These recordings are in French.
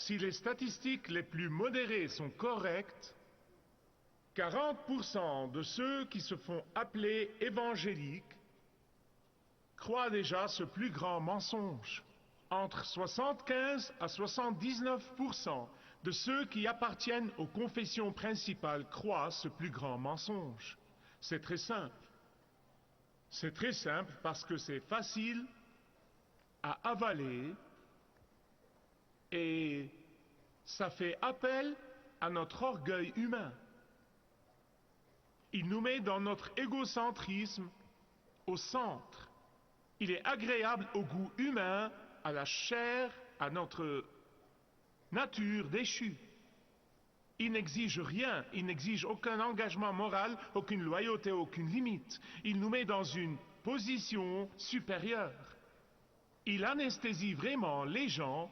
Si les statistiques les plus modérées sont correctes, 40% de ceux qui se font appeler évangéliques croient déjà ce plus grand mensonge. Entre 75 à 79% de ceux qui appartiennent aux confessions principales croient ce plus grand mensonge. C'est très simple. C'est très simple parce que c'est facile à avaler et ça fait appel à notre orgueil humain. Il nous met dans notre égocentrisme au centre. Il est agréable au goût humain, à la chair, à notre nature déchue. Il n'exige rien, il n'exige aucun engagement moral, aucune loyauté, aucune limite. Il nous met dans une position supérieure. Il anesthésie vraiment les gens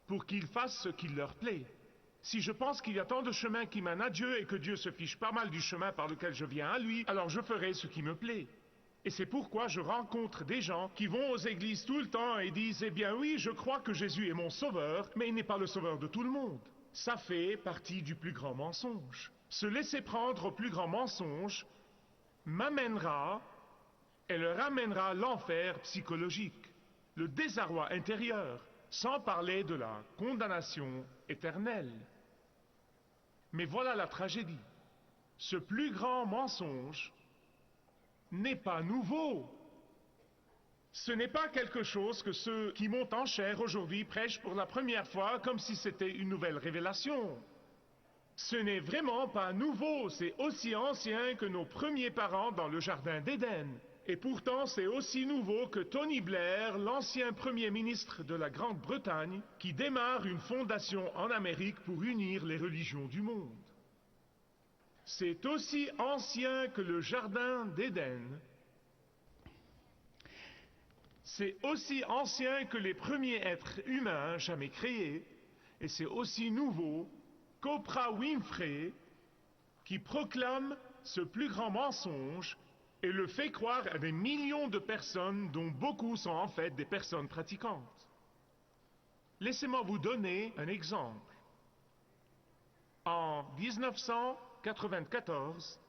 pour qu'ils fassent ce qui leur plaît. Si je pense qu'il y a tant de chemins qui mènent à Dieu et que Dieu se fiche pas mal du chemin par lequel je viens à lui, alors je ferai ce qui me plaît. Et c'est pourquoi je rencontre des gens qui vont aux églises tout le temps et disent « Eh bien oui, je crois que Jésus est mon sauveur, mais il n'est pas le sauveur de tout le monde. » Ça fait partie du plus grand mensonge. Se laisser prendre au plus grand mensonge m'amènera et leur amènera l'enfer psychologique, le désarroi intérieur, sans parler de la condamnation éternelle. Mais voilà la tragédie. Ce plus grand mensonge n'est pas nouveau. Ce n'est pas quelque chose que ceux qui montent en chair aujourd'hui prêchent pour la première fois comme si c'était une nouvelle révélation. Ce n'est vraiment pas nouveau, c'est aussi ancien que nos premiers parents dans le jardin d'Éden. Et pourtant, c'est aussi nouveau que Tony Blair, l'ancien premier ministre de la Grande-Bretagne, qui démarre une fondation en Amérique pour unir les religions du monde. C'est aussi ancien que le jardin d'Éden. C'est aussi ancien que les premiers êtres humains jamais créés. Et c'est aussi nouveau qu'Oprah Winfrey, qui proclame ce plus grand mensonge et le fait croire à des millions de personnes dont beaucoup sont en fait des personnes pratiquantes. Laissez-moi vous donner un exemple. En 1994,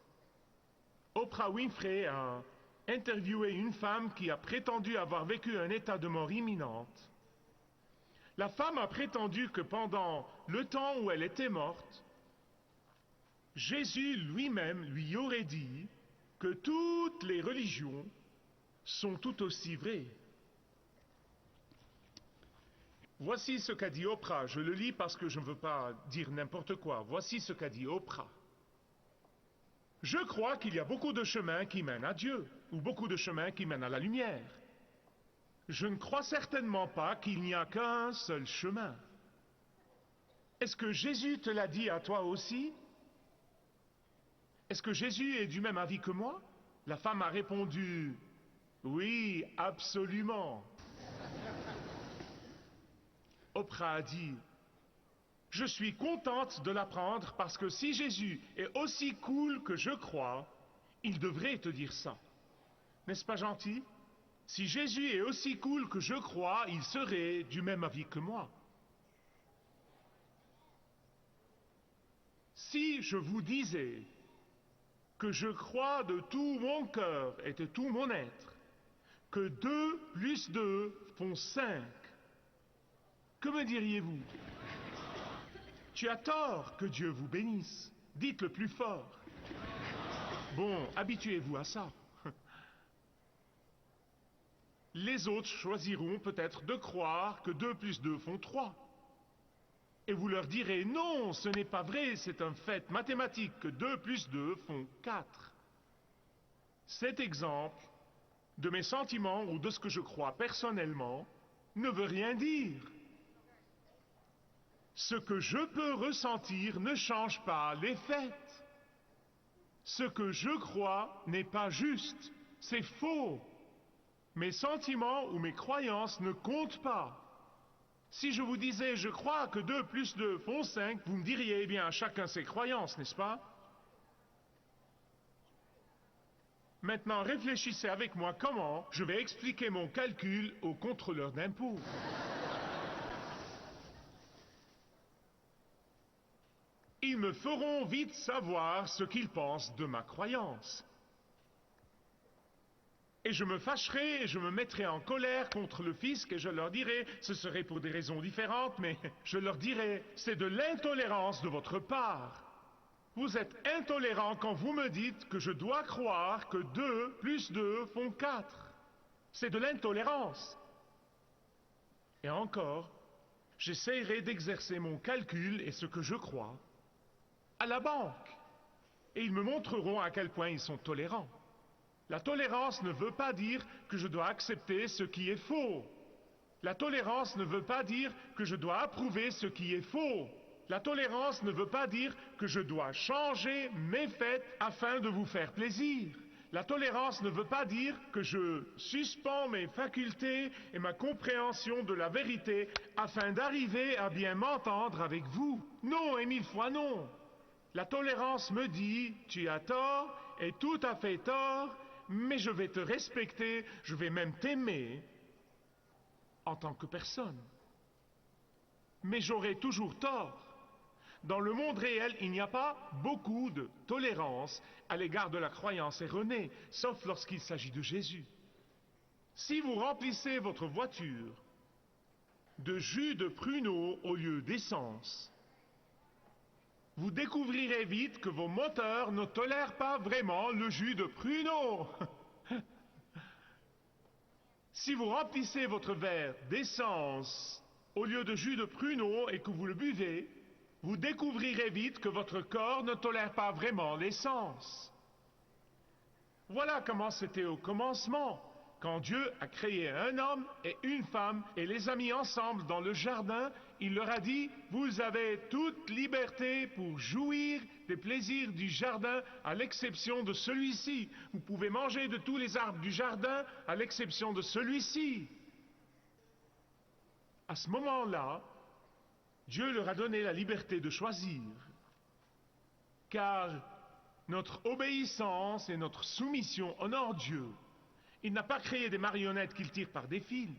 Oprah Winfrey a interviewé une femme qui a prétendu avoir vécu un état de mort imminente. La femme a prétendu que pendant le temps où elle était morte, Jésus lui-même lui aurait dit que toutes les religions sont tout aussi vraies. Voici ce qu'a dit Oprah. Je le lis parce que je ne veux pas dire n'importe quoi. Voici ce qu'a dit Oprah. Je crois qu'il y a beaucoup de chemins qui mènent à Dieu, ou beaucoup de chemins qui mènent à la lumière. Je ne crois certainement pas qu'il n'y a qu'un seul chemin. Est-ce que Jésus te l'a dit à toi aussi? Est-ce que Jésus est du même avis que moi? La femme a répondu, oui, absolument. Oprah a dit, je suis contente de l'apprendre parce que si Jésus est aussi cool que je crois, il devrait te dire ça. N'est-ce pas gentil? Si Jésus est aussi cool que je crois, il serait du même avis que moi. Si je vous disais que je crois de tout mon cœur et de tout mon être que 2 plus 2 font 5, que me diriez-vous? Tu as tort, que Dieu vous bénisse. Dites-le plus fort. Bon, habituez-vous à ça. Les autres choisiront peut-être de croire que 2 plus 2 font 3. Et vous leur direz, non, ce n'est pas vrai, c'est un fait mathématique que 2 plus 2 font 4. Cet exemple de mes sentiments ou de ce que je crois personnellement ne veut rien dire. Ce que je peux ressentir ne change pas les faits. Ce que je crois n'est pas juste, c'est faux. Mes sentiments ou mes croyances ne comptent pas. Si je vous disais, je crois que 2 plus 2 font 5, vous me diriez, eh bien, chacun ses croyances, n'est-ce pas? Maintenant, réfléchissez avec moi comment je vais expliquer mon calcul au contrôleur d'impôts. me feront vite savoir ce qu'ils pensent de ma croyance. Et je me fâcherai et je me mettrai en colère contre le fisc et je leur dirai, ce serait pour des raisons différentes, mais je leur dirai, c'est de l'intolérance de votre part. Vous êtes intolérant quand vous me dites que je dois croire que 2 plus 2 font 4. C'est de l'intolérance. Et encore, j'essaierai d'exercer mon calcul et ce que je crois à la banque. Et ils me montreront à quel point ils sont tolérants. La tolérance ne veut pas dire que je dois accepter ce qui est faux. La tolérance ne veut pas dire que je dois approuver ce qui est faux. La tolérance ne veut pas dire que je dois changer mes faits afin de vous faire plaisir. La tolérance ne veut pas dire que je suspends mes facultés et ma compréhension de la vérité afin d'arriver à bien m'entendre avec vous. Non et 1000 fois non. La tolérance me dit, tu as tort et tout à fait tort, mais je vais te respecter, je vais même t'aimer en tant que personne. Mais j'aurai toujours tort. Dans le monde réel, il n'y a pas beaucoup de tolérance à l'égard de la croyance erronée, sauf lorsqu'il s'agit de Jésus. Si vous remplissez votre voiture de jus de pruneau au lieu d'essence, vous découvrirez vite que vos moteurs ne tolèrent pas vraiment le jus de pruneau. Si vous remplissez votre verre d'essence au lieu de jus de pruneau et que vous le buvez, vous découvrirez vite que votre corps ne tolère pas vraiment l'essence. Voilà comment c'était au commencement, quand Dieu a créé un homme et une femme et les a mis ensemble dans le jardin. Il leur a dit, vous avez toute liberté pour jouir des plaisirs du jardin à l'exception de celui-ci. Vous pouvez manger de tous les arbres du jardin à l'exception de celui-ci. À ce moment-là, Dieu leur a donné la liberté de choisir, car notre obéissance et notre soumission honorent Dieu. Il n'a pas créé des marionnettes qu'il tire par des fils.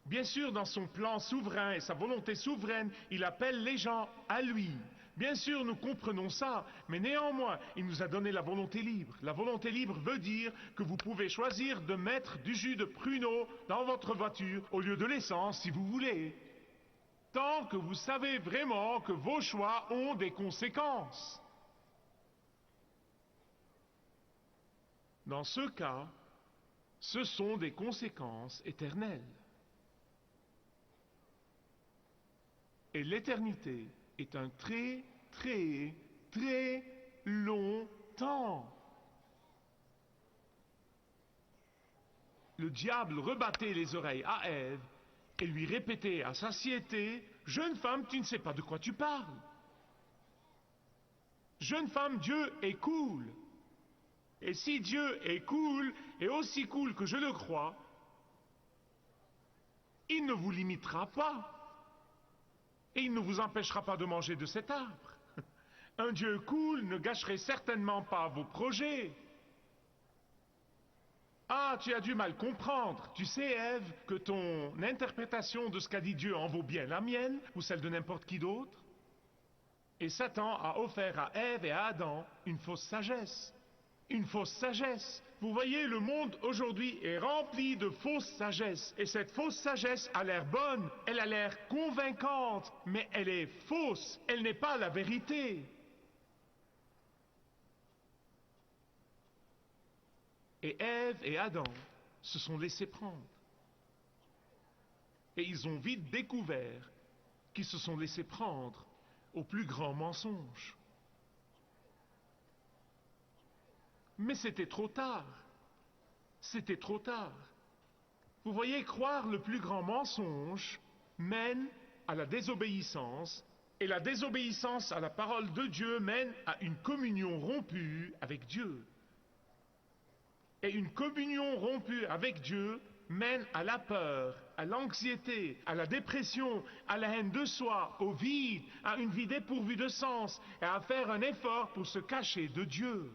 Bien sûr, dans son plan souverain et sa volonté souveraine, il appelle les gens à lui. Bien sûr, nous comprenons ça, mais néanmoins, il nous a donné la volonté libre. La volonté libre veut dire que vous pouvez choisir de mettre du jus de pruneau dans votre voiture au lieu de l'essence si vous voulez. Tant que vous savez vraiment que vos choix ont des conséquences. Dans ce cas, ce sont des conséquences éternelles. Et l'éternité est un très, très, très long temps. Le diable rebattait les oreilles à Ève et lui répétait à satiété, « Jeune femme, tu ne sais pas de quoi tu parles. Jeune femme, Dieu est cool. Et si Dieu est cool, et aussi cool que je le crois, il ne vous limitera pas. Et il ne vous empêchera pas de manger de cet arbre. Un Dieu cool ne gâcherait certainement pas vos projets. Ah, tu as du mal comprendre. Tu sais, Ève, que ton interprétation de ce qu'a dit Dieu en vaut bien la mienne, ou celle de n'importe qui d'autre. Et Satan a offert à Ève et à Adam une fausse sagesse. Une fausse sagesse. Vous voyez, le monde aujourd'hui est rempli de fausses sagesses. Et cette fausse sagesse a l'air bonne, elle a l'air convaincante, mais elle est fausse, elle n'est pas la vérité. Et Ève et Adam se sont laissés prendre. Et ils ont vite découvert qu'ils se sont laissés prendre au plus grand mensonge. Mais c'était trop tard. C'était trop tard. Vous voyez, croire le plus grand mensonge mène à la désobéissance, et la désobéissance à la parole de Dieu mène à une communion rompue avec Dieu. Et une communion rompue avec Dieu mène à la peur, à l'anxiété, à la dépression, à la haine de soi, au vide, à une vie dépourvue de sens, et à faire un effort pour se cacher de Dieu.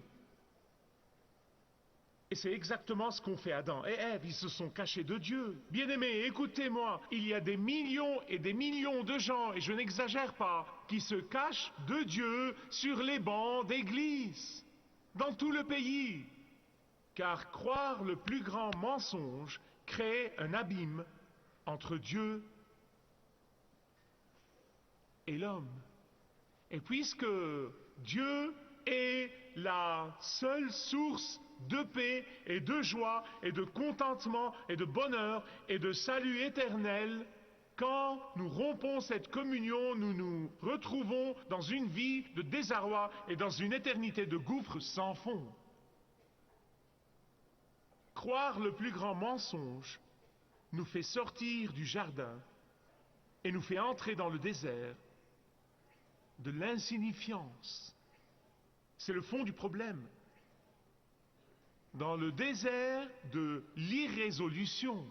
Et c'est exactement ce qu'ont fait Adam et Ève, ils se sont cachés de Dieu. Bien-aimés, écoutez-moi, il y a des millions et des millions de gens, et je n'exagère pas, qui se cachent de Dieu sur les bancs d'église, dans tout le pays. Car croire le plus grand mensonge crée un abîme entre Dieu et l'homme. Et puisque Dieu est la seule source de paix et de joie et de contentement et de bonheur et de salut éternel, quand nous rompons cette communion, nous nous retrouvons dans une vie de désarroi et dans une éternité de gouffre sans fond. Croire le plus grand mensonge nous fait sortir du jardin et nous fait entrer dans le désert de l'insignifiance. C'est le fond du problème. Dans le désert de l'irrésolution.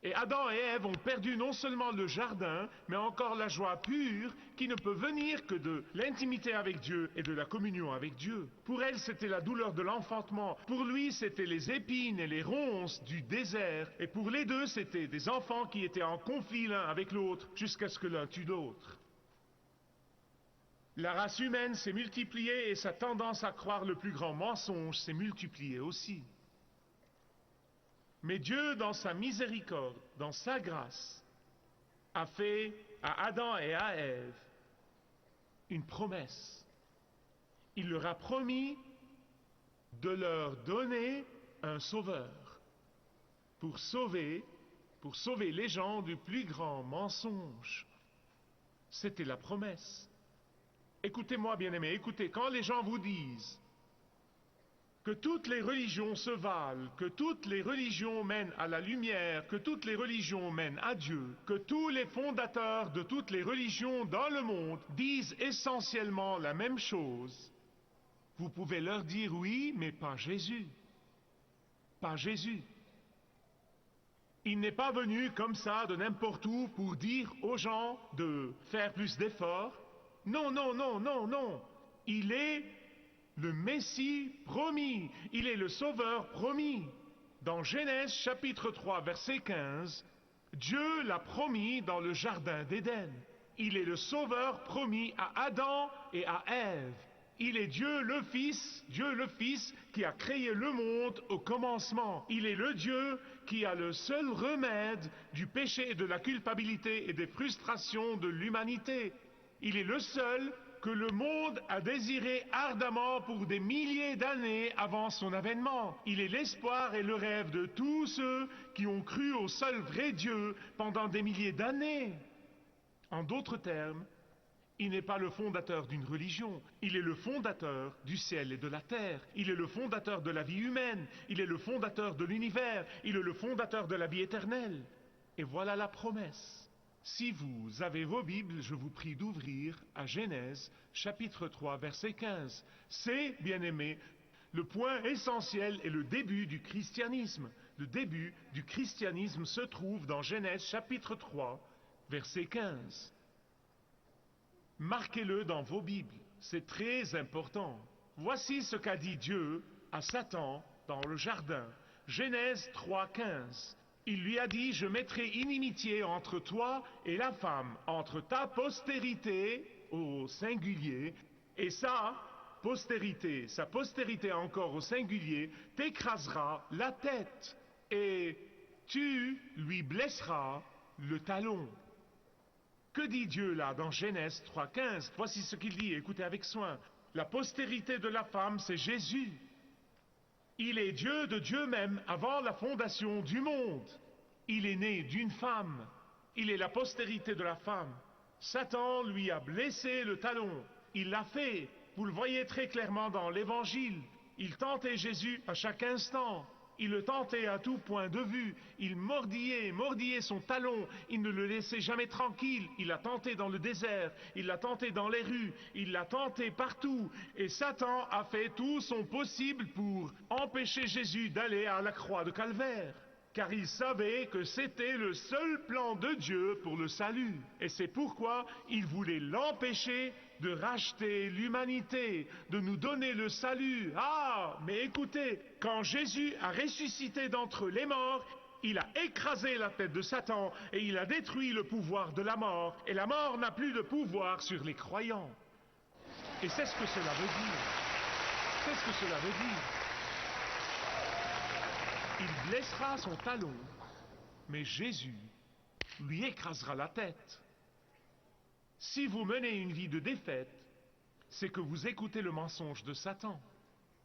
Et Adam et Ève ont perdu non seulement le jardin, mais encore la joie pure qui ne peut venir que de l'intimité avec Dieu et de la communion avec Dieu. Pour elle, c'était la douleur de l'enfantement. Pour lui, c'était les épines et les ronces du désert. Et pour les deux, c'était des enfants qui étaient en conflit l'un avec l'autre jusqu'à ce que l'un tue l'autre. La race humaine s'est multipliée et sa tendance à croire le plus grand mensonge s'est multipliée aussi. Mais Dieu, dans sa miséricorde, dans sa grâce, a fait à Adam et à Ève une promesse. Il leur a promis de leur donner un sauveur pour sauver les gens du plus grand mensonge. C'était la promesse. Écoutez-moi, bien-aimés, écoutez, quand les gens vous disent que toutes les religions se valent, que toutes les religions mènent à la lumière, que toutes les religions mènent à Dieu, que tous les fondateurs de toutes les religions dans le monde disent essentiellement la même chose, vous pouvez leur dire oui, mais pas Jésus. Pas Jésus. Il n'est pas venu comme ça de n'importe où pour dire aux gens de faire plus d'efforts. Non, non, non, non, non. Il est le Messie promis. Il est le Sauveur promis. Dans Genèse chapitre 3, verset 15, Dieu l'a promis dans le jardin d'Éden. Il est le Sauveur promis à Adam et à Ève. Il est Dieu le Fils qui a créé le monde au commencement. Il est le Dieu qui a le seul remède du péché et de la culpabilité et des frustrations de l'humanité. Il est le seul que le monde a désiré ardemment pour des milliers d'années avant son avènement. Il est l'espoir et le rêve de tous ceux qui ont cru au seul vrai Dieu pendant des milliers d'années. En d'autres termes, il n'est pas le fondateur d'une religion, il est le fondateur du ciel et de la terre. Il est le fondateur de la vie humaine, il est le fondateur de l'univers, il est le fondateur de la vie éternelle. Et voilà la promesse. Si vous avez vos Bibles, je vous prie d'ouvrir à Genèse, chapitre 3, verset 15. C'est, bien-aimés, le point essentiel et le début du christianisme. Le début du christianisme se trouve dans Genèse, chapitre 3, verset 15. Marquez-le dans vos Bibles, c'est très important. Voici ce qu'a dit Dieu à Satan dans le jardin. Genèse 3, 15. Il lui a dit, je mettrai inimitié entre toi et la femme, entre ta postérité, au singulier, et sa postérité encore au singulier, t'écrasera la tête, et tu lui blesseras le talon. Que dit Dieu là dans Genèse 3.15? Voici ce qu'il dit, écoutez avec soin. La postérité de la femme, c'est Jésus. Il est Dieu de Dieu même avant la fondation du monde. Il est né d'une femme. Il est la postérité de la femme. Satan lui a blessé le talon. Il l'a fait. Vous le voyez très clairement dans l'Évangile. Il tentait Jésus à chaque instant. Il le tentait à tout point de vue. Il mordillait son talon. Il ne le laissait jamais tranquille. Il l'a tenté dans le désert. Il l'a tenté dans les rues. Il l'a tenté partout. Et Satan a fait tout son possible pour empêcher Jésus d'aller à la croix de Calvaire. Car il savait que c'était le seul plan de Dieu pour le salut. Et c'est pourquoi il voulait l'empêcher de racheter l'humanité, de nous donner le salut. Ah, mais écoutez, quand Jésus a ressuscité d'entre les morts, il a écrasé la tête de Satan et il a détruit le pouvoir de la mort. Et la mort n'a plus de pouvoir sur les croyants. Et c'est ce que cela veut dire. C'est ce que cela veut dire. Il blessera son talon, mais Jésus lui écrasera la tête. Si vous menez une vie de défaite, c'est que vous écoutez le mensonge de Satan.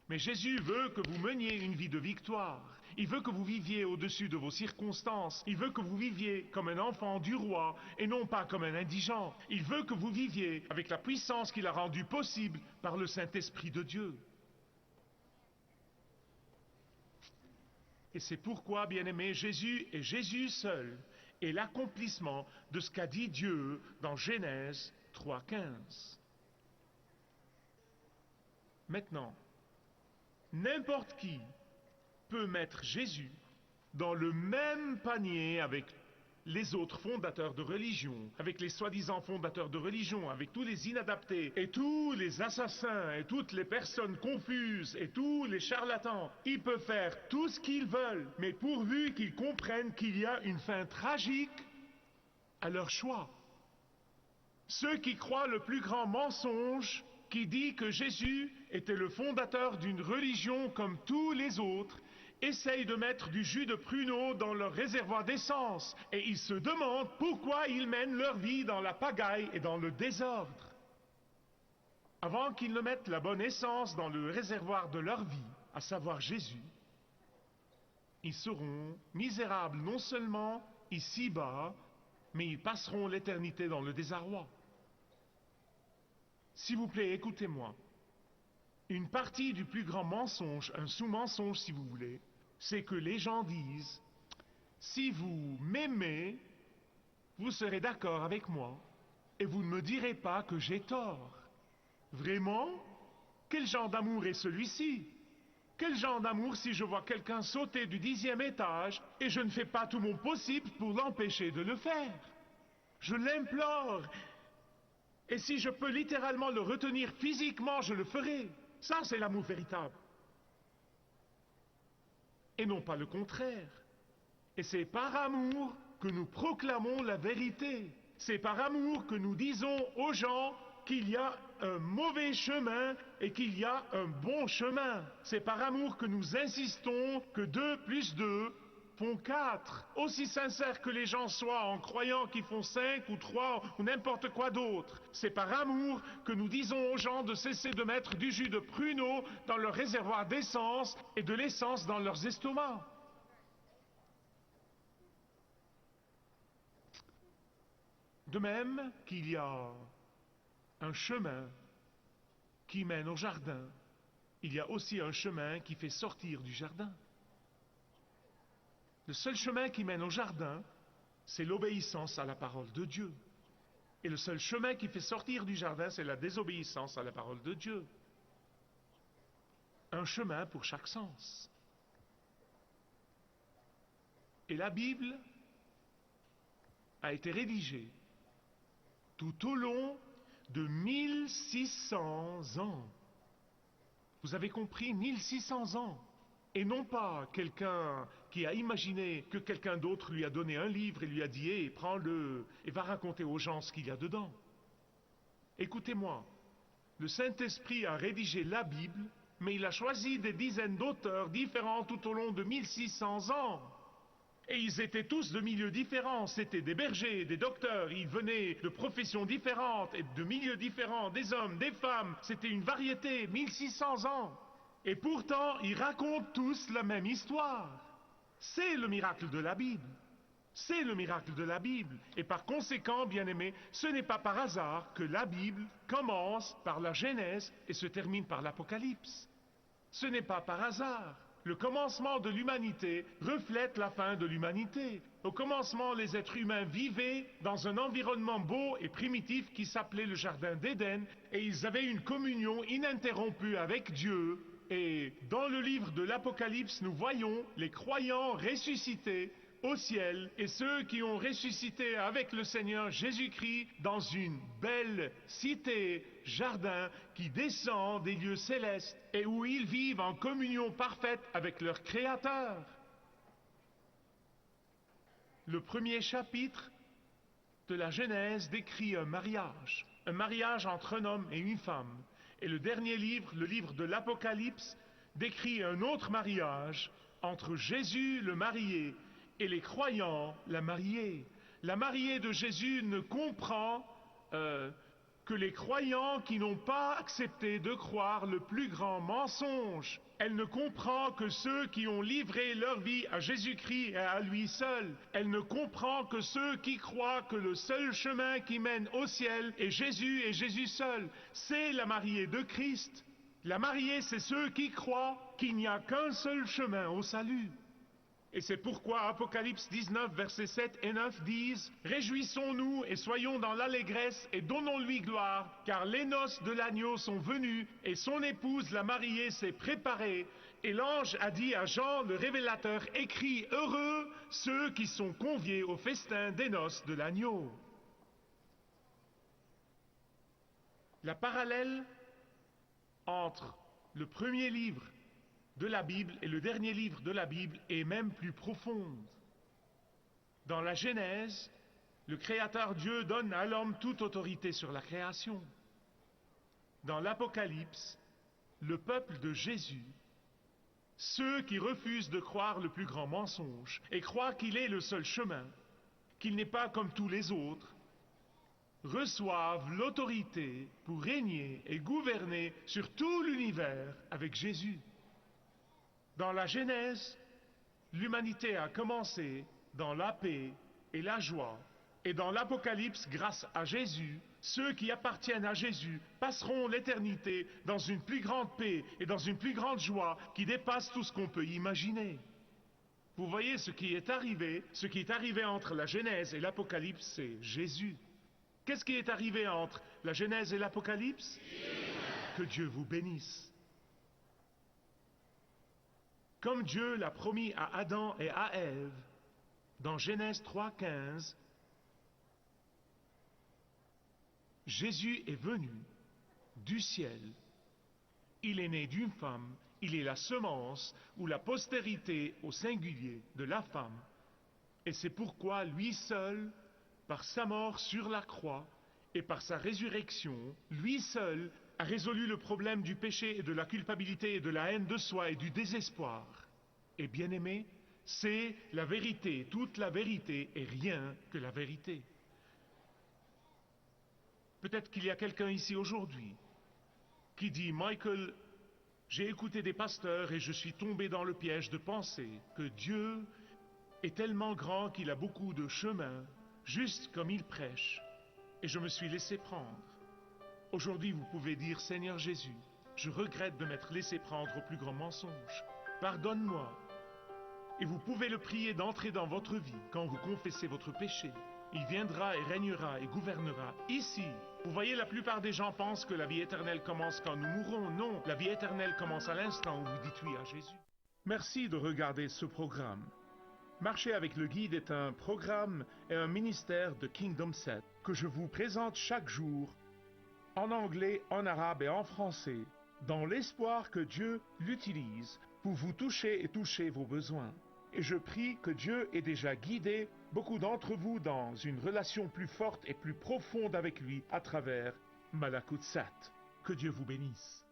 Mais Jésus veut que vous meniez une vie de victoire. Il veut que vous viviez au-dessus de vos circonstances. Il veut que vous viviez comme un enfant du roi et non pas comme un indigent. Il veut que vous viviez avec la puissance qu'il a rendue possible par le Saint-Esprit de Dieu. Et c'est pourquoi, bien-aimés, Jésus et Jésus seul est l'accomplissement de ce qu'a dit Dieu dans Genèse 3,15. Maintenant, n'importe qui peut mettre Jésus dans le même panier avec les autres fondateurs de religion, avec les soi-disant fondateurs de religion, avec tous les inadaptés et tous les assassins et toutes les personnes confuses et tous les charlatans. Ils peuvent faire tout ce qu'ils veulent, mais pourvu qu'ils comprennent qu'il y a une fin tragique à leur choix. Ceux qui croient le plus grand mensonge qui dit que Jésus était le fondateur d'une religion comme tous les autres, essayent de mettre du jus de pruneau dans leur réservoir d'essence et ils se demandent pourquoi ils mènent leur vie dans la pagaille et dans le désordre. Avant qu'ils ne mettent la bonne essence dans le réservoir de leur vie, à savoir Jésus, ils seront misérables non seulement ici-bas, mais ils passeront l'éternité dans le désarroi. S'il vous plaît, écoutez-moi. Une partie du plus grand mensonge, un sous-mensonge si vous voulez, c'est que les gens disent « Si vous m'aimez, vous serez d'accord avec moi et vous ne me direz pas que j'ai tort. » Vraiment? Quel genre d'amour est celui-ci? Quel genre d'amour si je vois quelqu'un sauter du 10e étage et je ne fais pas tout mon possible pour l'empêcher de le faire? Je l'implore. Et si je peux littéralement le retenir physiquement, je le ferai. Ça, c'est l'amour véritable. Et non pas le contraire. Et c'est par amour que nous proclamons la vérité. C'est par amour que nous disons aux gens qu'il y a un mauvais chemin et qu'il y a un bon chemin. C'est par amour que nous insistons que 2 plus 2 font 4. Aussi sincères que les gens soient en croyant qu'ils font 5 ou 3 ou n'importe quoi d'autre. C'est par amour que nous disons aux gens de cesser de mettre du jus de pruneau dans leur réservoir d'essence et de l'essence dans leurs estomacs. De même qu'il y a un chemin qui mène au jardin, il y a aussi un chemin qui fait sortir du jardin. Le seul chemin qui mène au jardin, c'est l'obéissance à la parole de Dieu. Et le seul chemin qui fait sortir du jardin, c'est la désobéissance à la parole de Dieu. Un chemin pour chaque sens. Et la Bible a été rédigée tout au long de 1600 ans. Vous avez compris, 1600 ans. Et non pas quelqu'un qui a imaginé que quelqu'un d'autre lui a donné un livre et lui a dit « Hé, prends-le et va raconter aux gens ce qu'il y a dedans. » Écoutez-moi, le Saint-Esprit a rédigé la Bible, mais il a choisi des dizaines d'auteurs différents tout au long de 1600 ans. Et ils étaient tous de milieux différents, c'était des bergers, des docteurs, ils venaient de professions différentes et de milieux différents, des hommes, des femmes, c'était une variété, 1600 ans. Et pourtant, ils racontent tous la même histoire. C'est le miracle de la Bible. C'est le miracle de la Bible. Et par conséquent, bien-aimés, ce n'est pas par hasard que la Bible commence par la Genèse et se termine par l'Apocalypse. Ce n'est pas par hasard. Le commencement de l'humanité reflète la fin de l'humanité. Au commencement, les êtres humains vivaient dans un environnement beau et primitif qui s'appelait le Jardin d'Éden, et ils avaient une communion ininterrompue avec Dieu. Et dans le livre de l'Apocalypse, nous voyons les croyants ressuscités au ciel et ceux qui ont ressuscité avec le Seigneur Jésus-Christ dans une belle cité, jardin qui descend des lieux célestes et où ils vivent en communion parfaite avec leur Créateur. Le premier chapitre de la Genèse décrit un mariage entre un homme et une femme. Et le dernier livre, le livre de l'Apocalypse, décrit un autre mariage entre Jésus, le marié, et les croyants, la mariée. La mariée de Jésus ne comprend que les croyants qui n'ont pas accepté de croire le plus grand mensonge. Elle ne comprend que ceux qui ont livré leur vie à Jésus-Christ et à lui seul. Elle ne comprend que ceux qui croient que le seul chemin qui mène au ciel est Jésus et Jésus seul. C'est la mariée de Christ. La mariée, c'est ceux qui croient qu'il n'y a qu'un seul chemin au salut. Et c'est pourquoi Apocalypse 19, versets 7 et 9 disent « Réjouissons-nous et soyons dans l'allégresse et donnons-lui gloire, car les noces de l'agneau sont venues et son épouse, la mariée, s'est préparée. Et l'ange a dit à Jean, le révélateur, écrit « Heureux ceux qui sont conviés au festin des noces de l'agneau. » La parallèle entre le premier livre de la Bible et le dernier livre de la Bible est même plus profonde. Dans la Genèse, le Créateur Dieu donne à l'homme toute autorité sur la création. Dans l'Apocalypse, le peuple de Jésus, ceux qui refusent de croire le plus grand mensonge et croient qu'il est le seul chemin, qu'il n'est pas comme tous les autres, reçoivent l'autorité pour régner et gouverner sur tout l'univers avec Jésus. Dans la Genèse, l'humanité a commencé dans la paix et la joie. Et dans l'Apocalypse, grâce à Jésus, ceux qui appartiennent à Jésus passeront l'éternité dans une plus grande paix et dans une plus grande joie qui dépasse tout ce qu'on peut imaginer. Vous voyez ce qui est arrivé entre la Genèse et l'Apocalypse, c'est Jésus. Qu'est-ce qui est arrivé entre la Genèse et l'Apocalypse? Que Dieu vous bénisse. Comme Dieu l'a promis à Adam et à Ève, dans Genèse 3,15, Jésus est venu du ciel. Il est né d'une femme, il est la semence ou la postérité au singulier de la femme. Et c'est pourquoi lui seul, par sa mort sur la croix et par sa résurrection, lui seul a résolu le problème du péché et de la culpabilité et de la haine de soi et du désespoir. Et bien aimé, c'est la vérité, toute la vérité et rien que la vérité. Peut-être qu'il y a quelqu'un ici aujourd'hui qui dit « Michael, j'ai écouté des pasteurs et je suis tombé dans le piège de penser que Dieu est tellement grand qu'il a beaucoup de chemins, juste comme il prêche, et je me suis laissé prendre. » Aujourd'hui, vous pouvez dire, Seigneur Jésus, je regrette de m'être laissé prendre au plus grand mensonge. Pardonne-moi. Et vous pouvez le prier d'entrer dans votre vie quand vous confessez votre péché. Il viendra et régnera et gouvernera ici. Vous voyez, la plupart des gens pensent que la vie éternelle commence quand nous mourrons. Non, la vie éternelle commence à l'instant où vous dites oui à Jésus. Merci de regarder ce programme. Marcher avec le guide est un programme et un ministère de Kingdom 7 que je vous présente chaque jour en anglais, en arabe et en français, dans l'espoir que Dieu l'utilise pour vous toucher et toucher vos besoins. Et je prie que Dieu ait déjà guidé beaucoup d'entre vous dans une relation plus forte et plus profonde avec lui à travers Malakut Sat. Que Dieu vous bénisse.